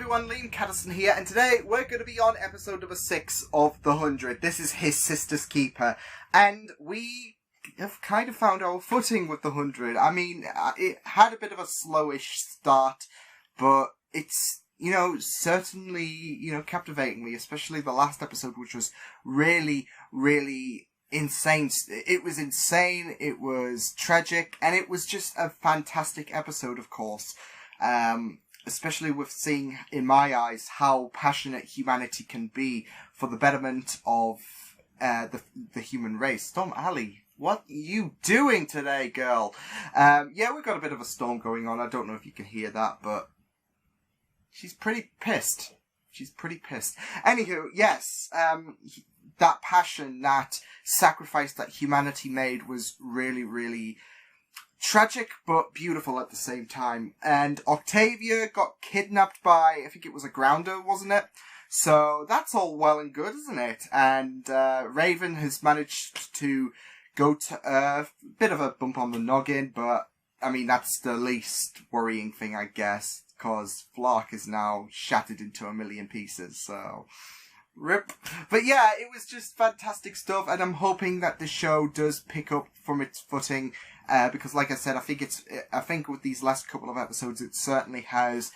everyone, Liam Catterson here, and today we're going to be on episode number 6 of The 100. This is His Sister's Keeper, and we have kind of found our footing with The 100. I mean, it had a bit of a slowish start, but it's, certainly, captivating me, especially the last episode, which was really, really insane. It was insane, it was tragic, and it was just a fantastic episode, of course. Especially with seeing, in my eyes, how passionate humanity can be for the betterment of the human race. Storm Alley, what are you doing today, girl? Yeah, we've got a bit of a storm going on. I don't know if you can hear that, but she's pretty pissed. She's pretty pissed. Anywho, yes, that passion, that sacrifice that humanity made was really, really tragic, but beautiful at the same time. And Octavia got kidnapped by, I think it was a grounder, wasn't it? So that's all well and good, isn't it? And Raven has managed to go to Earth. Bit of a bump on the noggin, but I mean, that's the least worrying thing, I guess, because Flark is now shattered into a million pieces, so rip. But yeah, it was just fantastic stuff, and I'm hoping that the show does pick up from its footing. Because, like I said, I think with these last couple of episodes, it certainly has,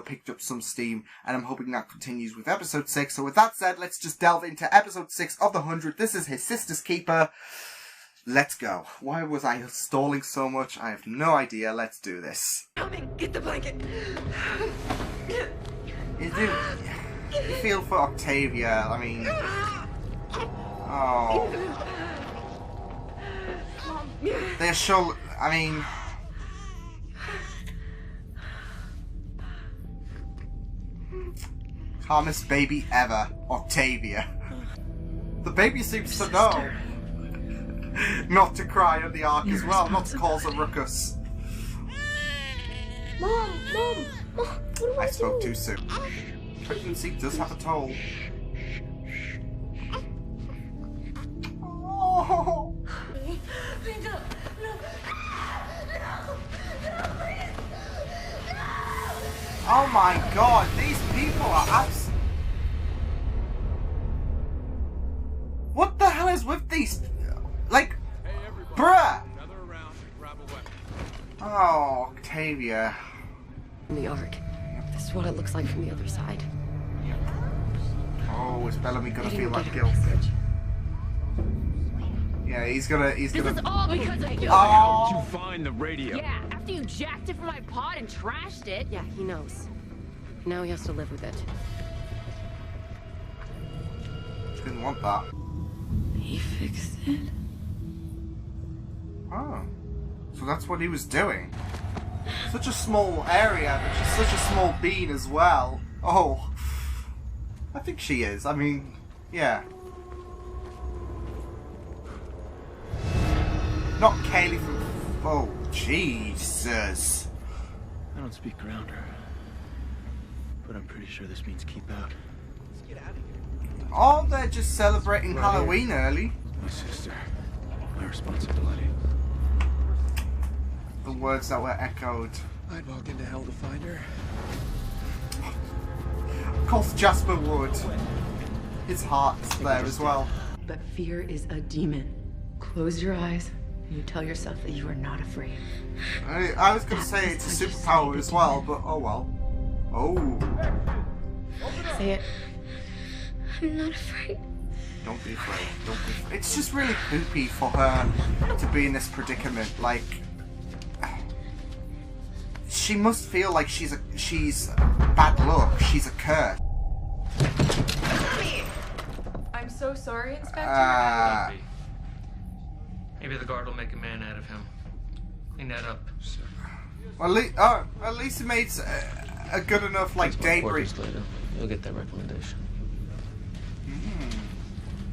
picked up some steam, and I'm hoping that continues with episode 6. So with that said, let's just delve into episode 6 of The 100. This is His Sister's Keeper. Let's go. Why was I stalling so much? I have no idea. Let's do this. Coming, get the blanket. You do feel for Octavia. I mean, oh. They're sure, I mean, calmest baby ever, Octavia. The baby seems to know not to cry at the ark as well, not to cause a ruckus. Mom, what do I do? spoke too soon. Pregnancy does have a toll. Oh. Oh my god, these people are what the hell is with these? Like, bruh! Oh, Octavia. The Ark. This is what it looks like from the other side. Oh, is Bellamy gonna feel that guilt? Yeah, he's gonna. This is all because of you. Oh. How'd you find the radio? Yeah, after you jacked it from my pod and trashed it. Yeah, he knows. Now he has to live with it. Didn't want that. He fixed it. Oh, so that's what he was doing. Such a small area, but she's such a small bean as well. Oh, I think she is. I mean, yeah. Not Kaylee from... Oh, Jesus. I don't speak grounder, but I'm pretty sure this means keep out. Let's get out of here. Oh, they're just celebrating Halloween early. My sister. My responsibility. The words that were echoed. I'd walk into hell to find her. Of course Jasper would. His heart's there as well. But fear is a demon. Close your eyes. You tell yourself that you are not afraid. I was going to say it's a superpower as well, but oh well. Oh. Say it. I'm not afraid. Don't be afraid. Don't be afraid. It's just really poopy for her to be in this predicament. Like, she must feel like she's bad luck. She's a curse. I'm so sorry, Inspector. Maybe the guard will make a man out of him. Clean that up. Well, at least he made a good enough, like, debris. You'll get that recommendation.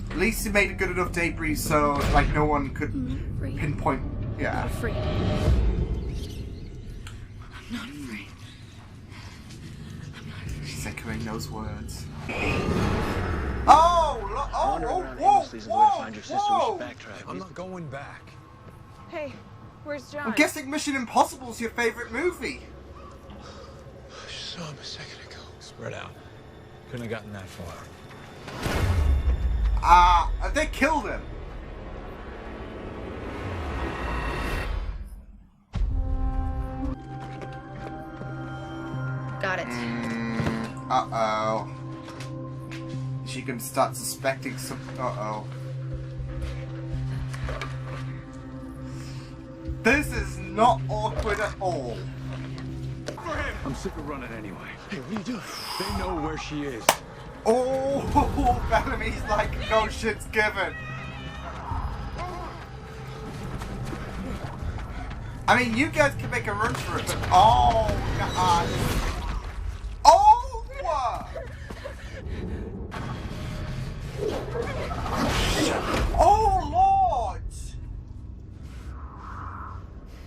At least he made a good enough debris so, like, no one could pinpoint. Yeah. I'm not afraid. I'm not afraid. She's echoing those words. Oh! Whoa! I'm not going back. Hey, where's John? I'm guessing Mission Impossible's your favorite movie. I saw him a second ago. Spread out. Couldn't have gotten that far. They killed him. Got it. Uh-oh. She can start suspecting some... Uh-oh. This is not awkward at all. I'm sick of running anyway. Hey, what are you doing? They know where she is. Oh, Bellamy's like, no shit's given. I mean, you guys can make a run for it, but... Oh, God. Oh! Oh, Lord!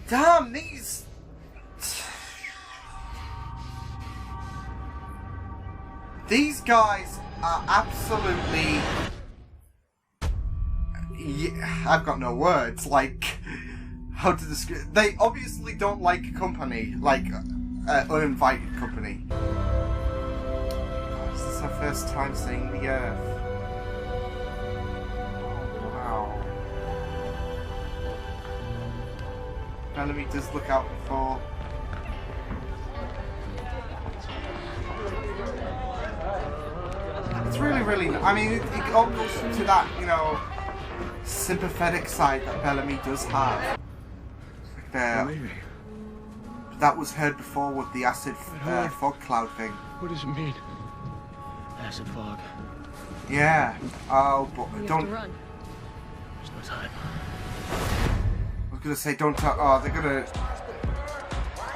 Damn, these... These guys are absolutely... Yeah, I've got no words, like... How to describe... They obviously don't like company, like uninvited company. This is our first time seeing the Earth. Oh, wow. Bellamy does look out for... It's really, really... I mean, it all goes to that, you know, sympathetic side that Bellamy does have. That was heard before with the acid fog cloud thing. What does it mean? Acid fog. Yeah. Oh, but don't. Run. There's no time. I was gonna say don't. Oh, they're gonna.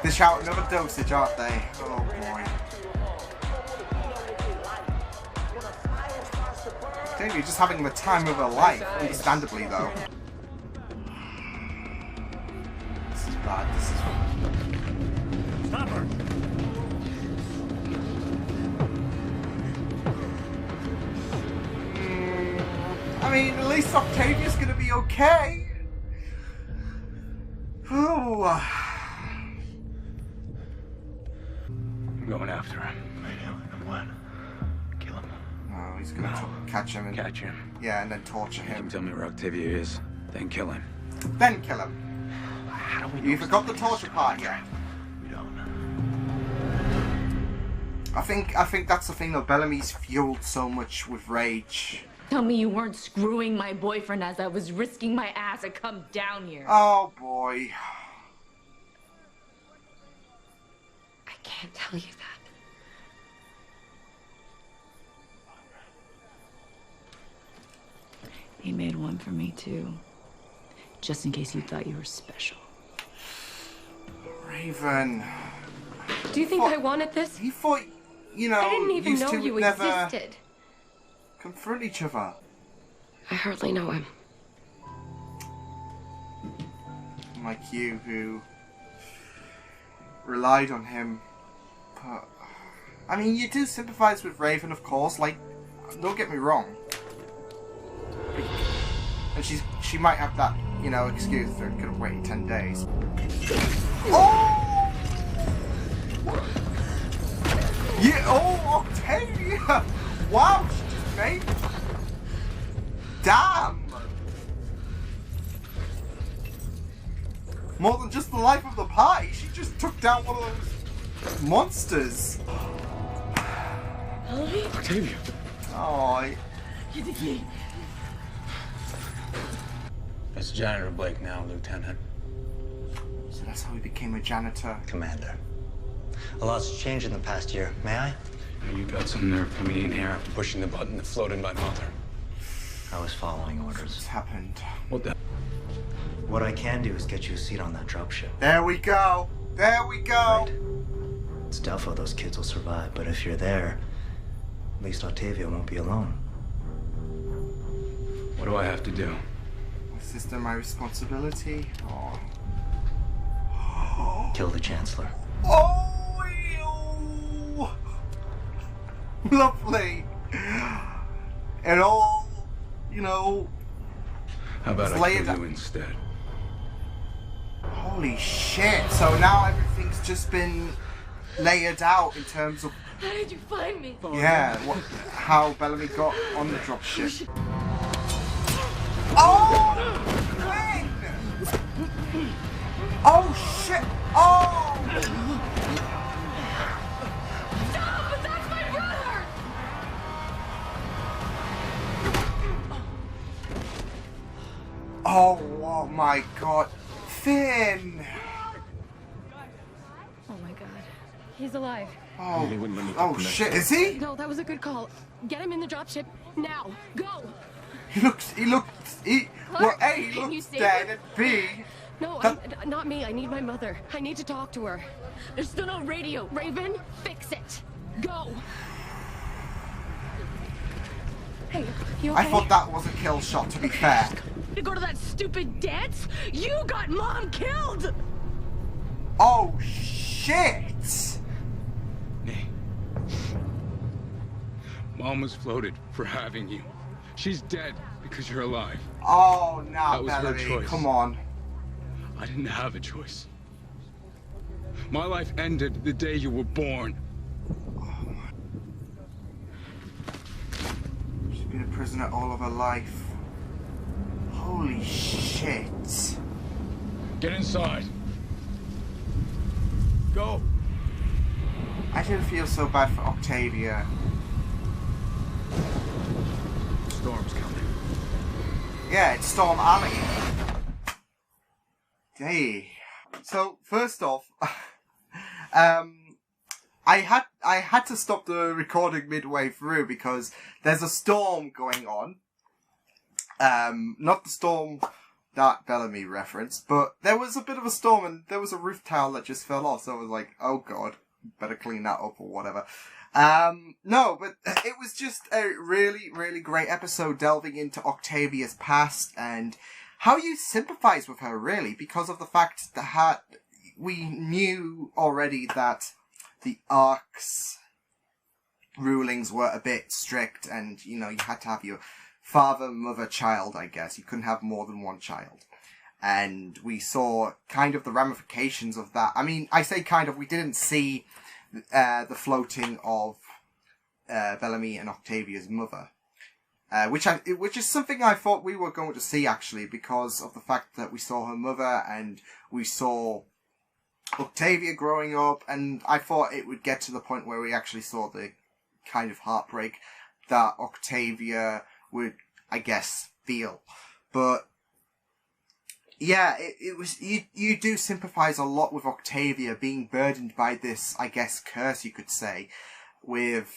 Dish out another dosage, aren't they? Oh boy. Davey just having the time of her life, understandably though. This is bad. This is. Stop her! I mean, at least Octavia's gonna be okay. Ooh. I'm going after him. I know. And what? Kill him. No, he's gonna catch him and Catch him. yeah, and then torture him. Tell me where Octavia is, then kill him. Then kill him. How do we know You forgot the torture part yet. We don't. I think that's the thing though. Bellamy's fueled so much with rage. Tell me you weren't screwing my boyfriend as I was risking my ass to come down here. Oh boy. I can't tell you that. He made one for me too. Just in case you thought you were special. Raven. Do you think I wanted this? He thought, you know, I didn't even used know to you would never existed. confront each other. I hardly know him. Like you, who relied on him. But I mean, you do sympathize with Raven, of course. Like, don't get me wrong. And she might have that, you know, excuse for could have waited 10 days. Oh! Yeah, oh, Octavia! Wow, she just made it. Damn! More than just the life of the party, she just took down one of those monsters. Octavia! Oh, That's Janitor Blake now, Lieutenant. so that's how he became a janitor. Commander. A lot's changed in the past year. May I? You got some nerve coming in here after pushing the button that floated my mother. I was following orders. What's happened? What the? What I can do is get you a seat on that dropship. There we go. There we go. Right. It's doubtful those kids will survive, but if you're there, at least Octavia won't be alone. What do I have to do? Is this then my responsibility? Oh. Kill the Chancellor. Oh, ew. Lovely. And all, you know. How about Let's I lay it kill down. you instead? Holy shit. So now everything's just been layered out in terms of How did you find me? Yeah, how Bellamy got on the dropship. Oh! When? Oh shit! Oh! Stop! But that's my brother! Oh my god. Finn! Oh my god. He's alive. Oh shit, is he? No, that was a good call. Get him in the dropship now. Go! Well, A, he Can you looks save dead, him? and B... No, not me. I need my mother. I need to talk to her. There's still no radio. Raven, fix it. Go. Hey, you okay? I thought that was a kill shot, to be fair. To go to that stupid dance? You got Mom killed! Oh shit! Nay. Mom was floated for having you. She's dead because you're alive. Oh, now, That was her Bellamy, choice. come on. I didn't have a choice. My life ended the day you were born. She's been a prisoner all of her life. Holy shit. Get inside. Go. I didn't feel so bad for Octavia. Storm's coming. Yeah, it's Storm Alley. Hey. So, first off, I had to stop the recording midway through because there's a storm going on. Not the storm that Bellamy referenced, but there was a bit of a storm and there was a roof tile that just fell off, so I was like, oh god, better clean that up or whatever. No, but it was just a really, really great episode delving into Octavia's past and how you sympathize with her, really, because of the fact that we knew already that the Ark's rulings were a bit strict and, you know, you had to have your father, mother, child, I guess. You couldn't have more than one child. And we saw kind of the ramifications of that. I mean, I say kind of, we didn't see the floating of Bellamy and Octavia's mother. Which is something I thought we were going to see, actually, because of the fact that we saw her mother and we saw Octavia growing up, and I thought it would get to the point where we actually saw the kind of heartbreak that Octavia would, I guess, feel. But yeah, it was, you do sympathize a lot with Octavia being burdened by this, I guess, curse, you could say, with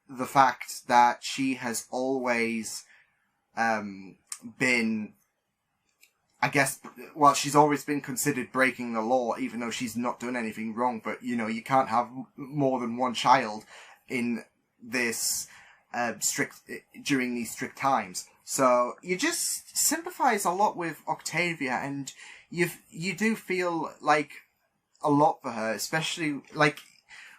the fact that she has always been, I guess, well, she's always been considered breaking the law, even though she's not done anything wrong. But, you know, you can't have more than one child in this during these strict times. So you just sympathize a lot with Octavia, and you do feel like a lot for her, especially like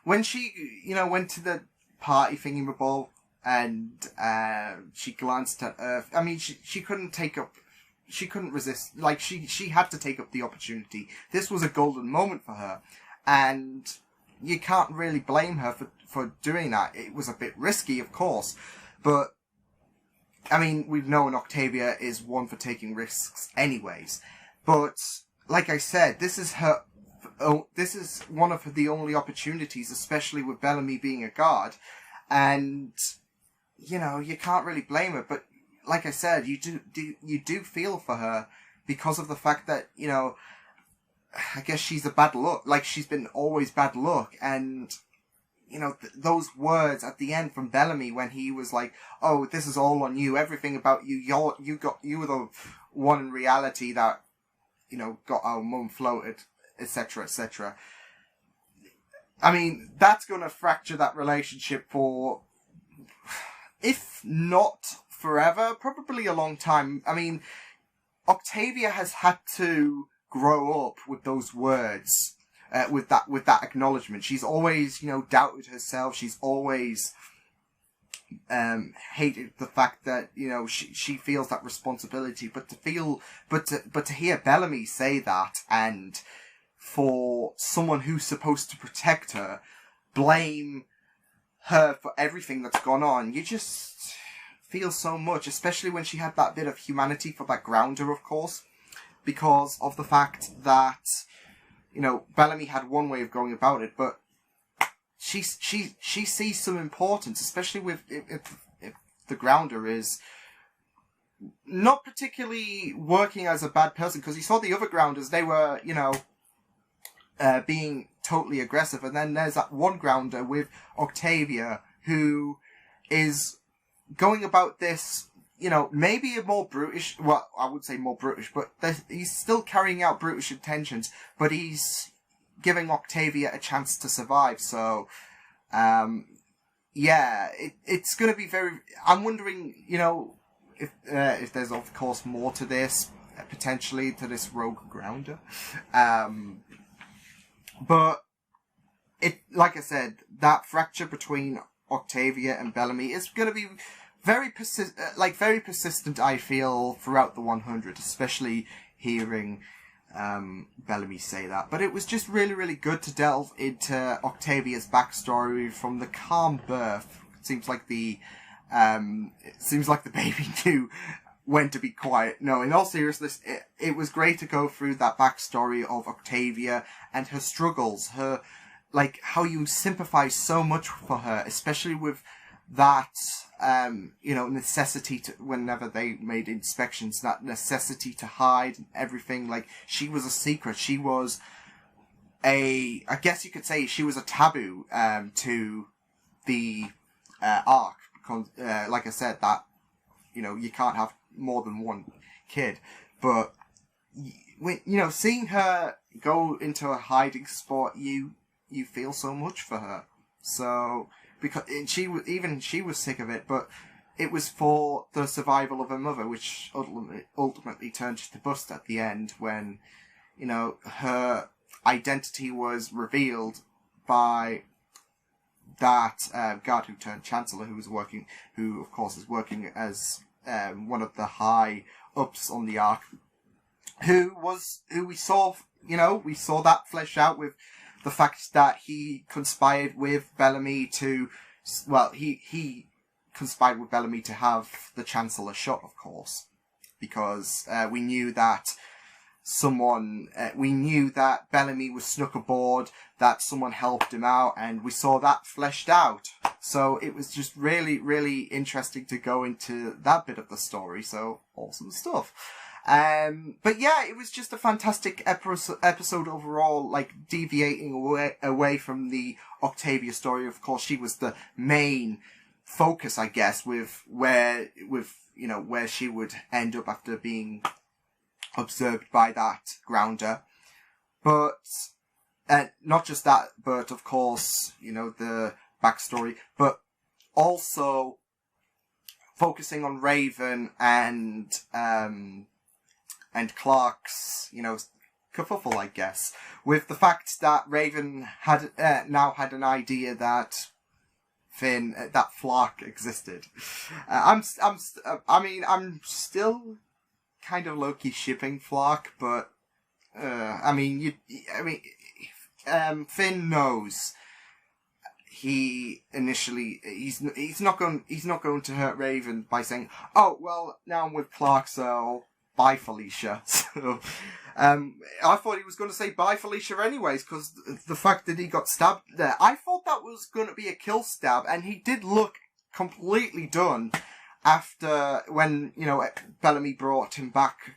when she, you know, went to the party thingamabobble and she glanced at Earth. I mean, she couldn't resist. Like, she had to take up the opportunity. This was a golden moment for her, and you can't really blame her for doing that. It was a bit risky, of course, but I mean, we've known Octavia is one for taking risks anyways. But like I said, this is one of the only opportunities, especially with Bellamy being a guard, and you know, you can't really blame her. But like I said, you do feel for her because of the fact that, you know, I guess she's a bad luck. Like, she's been always bad luck, and you know, those words at the end from Bellamy when he was like, "Oh, this is all on you. Everything about you. You were the one in reality that, you know, got our mum floated, etc., etc." I mean, that's going to fracture that relationship for, if not forever, probably a long time. I mean, Octavia has had to grow up with those words, with that acknowledgement. She's always, you know, doubted herself. She's always hated the fact that, you know, she feels that responsibility. But to hear Bellamy say that, and for someone who's supposed to protect her, blame her for everything that's gone on. You just feel so much, especially when she had that bit of humanity for that grounder, of course, because of the fact that, you know, Bellamy had one way of going about it, but she sees some importance, especially with if the grounder is not particularly working as a bad person, because you saw the other grounders, they were, you know, being totally aggressive, and then there's that one grounder with Octavia who is going about this, you know, maybe a more brutish, well, I would say more brutish, but he's still carrying out brutish intentions, but he's giving Octavia a chance to survive, so, yeah, it's gonna be very, I'm wondering, you know, if there's of course more to this, potentially, to this rogue grounder, but it, like I said, that fracture between Octavia and Bellamy is going to be very persistent, I feel, throughout the 100, especially hearing Bellamy say that. But it was just really, really good to delve into Octavia's backstory from the calm birth. It seems like the baby knew when to be quiet. No, in all seriousness, it was great to go through that backstory of Octavia and her struggles, her, like, how you sympathize so much for her, especially with that, you know, necessity to, whenever they made inspections, that necessity to hide everything. Like, she was a secret. She was I guess you could say she was a taboo, to the, Ark. Because, like I said, that, you know, you can't have more than one kid. But, you know, seeing her go into a hiding spot, you feel so much for her. So, because she was sick of it, but it was for the survival of her mother, which ultimately turned to bust at the end when, you know, her identity was revealed by that guard who turned Chancellor, who of course is working as one of the high ups on the Ark, who we saw, you know, we saw that flesh out with the fact that he conspired with Bellamy to, well, he conspired with Bellamy to have the Chancellor shot, of course, because we knew that Bellamy was snuck aboard, that someone helped him out, and we saw that fleshed out. So it was just really, really interesting to go into that bit of the story. So awesome stuff. But yeah, it was just a fantastic episode overall, like deviating away from the Octavia story. Of course, she was the main focus, I guess, with where she would end up after being observed by that grounder. But not just that, but of course, you know, the backstory, but also focusing on Raven and Clark's, you know, kerfuffle, I guess, with the fact that Raven had now had an idea that that Flark existed. I'm still kind of low-key shipping Flark, but Finn knows he's not going to hurt Raven by saying, "Oh well, now I'm with Clark, so bye, Felicia." So, I thought he was going to say bye, Felicia anyways, because the fact that he got stabbed there, I thought that was going to be a kill stab, and he did look completely done after, when, you know, Bellamy brought him back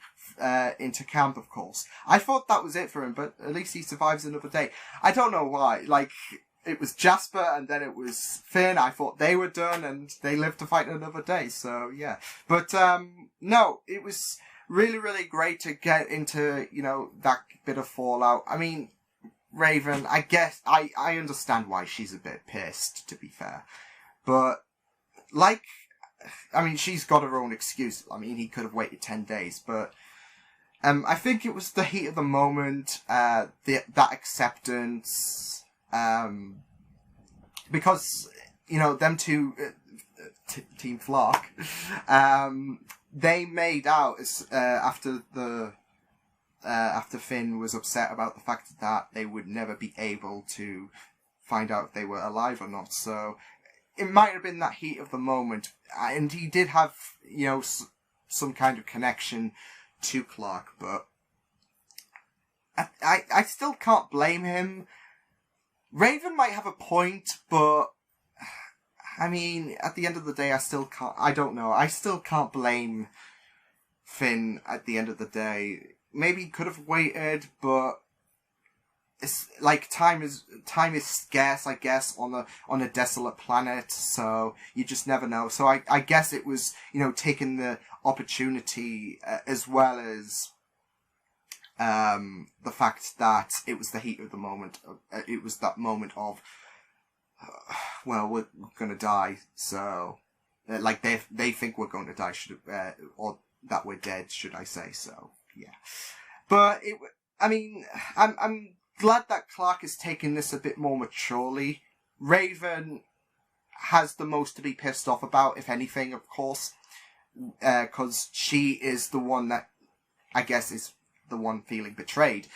into camp, of course. I thought that was it for him, but at least he survives another day. I don't know why. Like, it was Jasper and then it was Finn. I thought they were done and they lived to fight another day, so yeah. But, no, it was really, really great to get into, you know, that bit of fallout. I mean, Raven, I guess, I understand why she's a bit pissed, to be fair. But, like, I mean, she's got her own excuse. I mean, he could have waited 10 days, but I think it was the heat of the moment, that acceptance, because, you know, them two, Team Flark, they made out after Finn was upset about the fact that they would never be able to find out if they were alive or not. So it might have been that heat of the moment, and he did have, you know, some kind of connection to Clark, but I still can't blame him. Raven might have a point, but I mean, at the end of the day, I don't know. I still can't blame Finn at the end of the day. Maybe he could have waited, but it's like time is scarce, I guess, on a desolate planet, so you just never know. So I guess it was, you know, taking the opportunity, as well as the fact that it was the heat of the moment. It was that moment of, well, we're gonna die, so like they think we're going to die, or that we're dead, should I say? So yeah, but I'm glad that Clark is taking this a bit more maturely. Raven has the most to be pissed off about, if anything, of course, because she is the one that, I guess, is the one feeling betrayed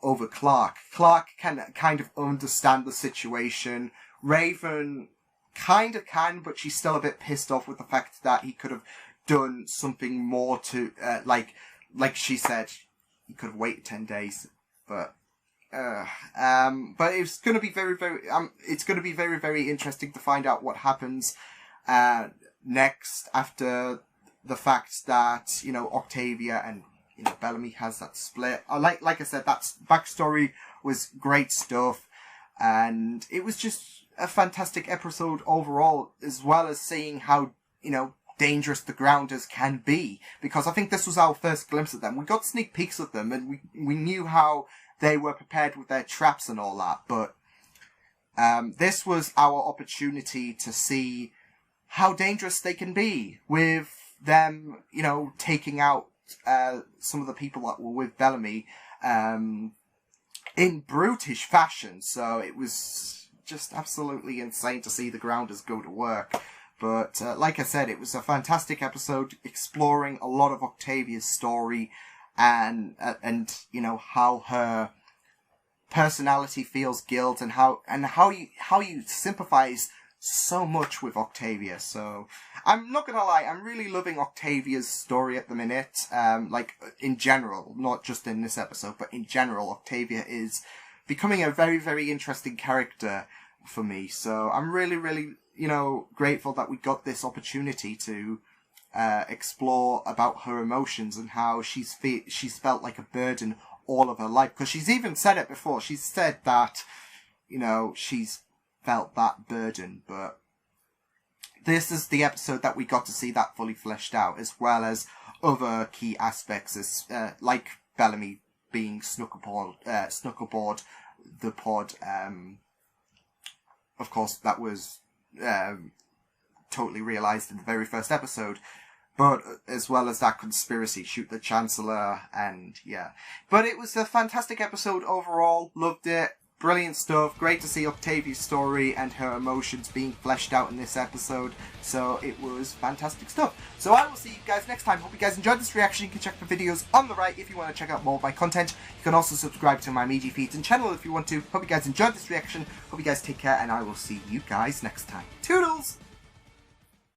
over Clark. Clark can kind of understand the situation. Raven kind of can, but she's still a bit pissed off with the fact that he could have done something more to, like she said, he could have waited 10 days. But it's going to be very, very interesting to find out what happens next, after the fact that, you know, Octavia and, you know, Bellamy has that split. Like I said, that backstory was great stuff, and it was just a fantastic episode overall, as well as seeing how, you know, dangerous the Grounders can be, because I think this was our first glimpse of them. We got sneak peeks of them, and we knew how they were prepared with their traps and all that, but this was our opportunity to see how dangerous they can be, with them, you know, taking out some of the people that were with Bellamy in brutish fashion. So it was just absolutely insane to see the Grounders go to work. But like I said, it was a fantastic episode, exploring a lot of Octavia's story, and you know, how her personality feels guilt, and how you sympathize so much with Octavia. So I'm not gonna lie, I'm really loving Octavia's story at the minute. Like in general, not just in this episode, but in general, Octavia is becoming a very, very interesting character for me. So I'm really, really, you know, grateful that we got this opportunity to explore about her emotions, and how she's felt like a burden all of her life. Because she's even said it before. She's said that, you know, she's felt that burden. But this is the episode that we got to see that fully fleshed out, as well as other key aspects, as like Bellamy being snuck aboard the pod. Of course, that was totally realised in the very first episode, but as well as that conspiracy, shoot the Chancellor, and yeah. But it was a fantastic episode overall, loved it, brilliant stuff, great to see Octavia's story and her emotions being fleshed out in this episode, so it was fantastic stuff. So I will see you guys next time. Hope you guys enjoyed this reaction. You can check the videos on the right if you want to check out more of my content. You can also subscribe to my media feeds and channel if you want to. Hope you guys enjoyed this reaction, hope you guys take care, and I will see you guys next time. Toodles!